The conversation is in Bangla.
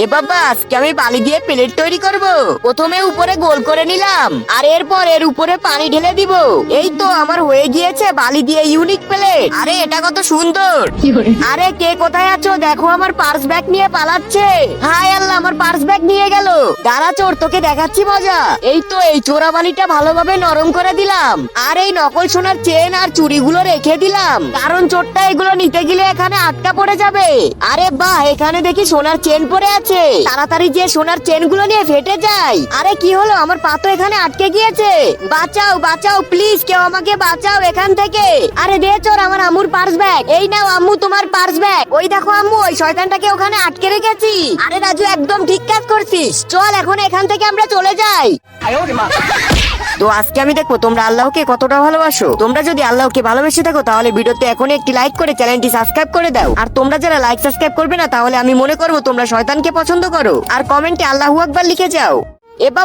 এ বাবা, আজকে আমি বালি দিয়ে প্লেট তৈরি করব। প্রথমে উপরে গোল করে নিলাম, আর এরপর এর উপরে পানি ঢেলে দিব। এই তো আমার হয়ে গিয়েছে বালি দিয়ে ইউনিক প্লেট। আরে এটা কত সুন্দর! আরে কে কোথায় আছো? দেখো আমার পার্স ব্যাগ নিয়ে পালাচ্ছে। হায় আল্লাহ, আমার পার্স ব্যাগ নিয়ে গেল। দাঁড়া চোর, তোকে দেখাচ্ছি মজা। এই তো এই চোরা বালিটা ভালোভাবে নরম করে দিলাম, আর এই নকল সোনার চেন আর চুড়িগুলো রেখে দিলাম, কারণ চোরটা এগুলো নিতে গেলে এখানে আটকা পড়ে যাবে। আরে বাহ, এখানে দেখি সোনার চেন পড়ে আছে। তাড়াতাড়ি যে সোনার চেন গুলো নিয়ে ফেটে যায়। আরে কি হলো, আমার পা তো এখানে আটকে গিয়েছে। বাঁচাও বাঁচাও, প্লিজ কেউ আমাকে বাঁচাও এখান থেকে। আরে দে চোর আমার আম্মুর পার্স ব্যাগ। এই নাও আম্মু তোমার পার্স ব্যাগ। ওই দেখো আম্মু, ওই শয়তানটাকে ওখানে আটকে রেখেছি। আরে রাজু, একদম ঠিক কাজ করছিস। চল এখন এখান থেকে আমরা চলে যাই। তো আজকে আমি দেখবো তোমরা আল্লাহকে কতটা ভালোবাসো। তোমরা যদি আল্লাহকে ভালোবেসে থাকো তাহলে ভিডিওতে এখনই একটি লাইক করে চ্যানেলটি সাবস্ক্রাইব করে দাও। আর তোমরা যারা লাইক সাবস্ক্রাইব করবে না, তাহলে আমি মনে করবো তোমরা শয়তানকে পছন্দ করো। আর কমেন্টে আল্লাহু আকবার লিখে যাও। এবার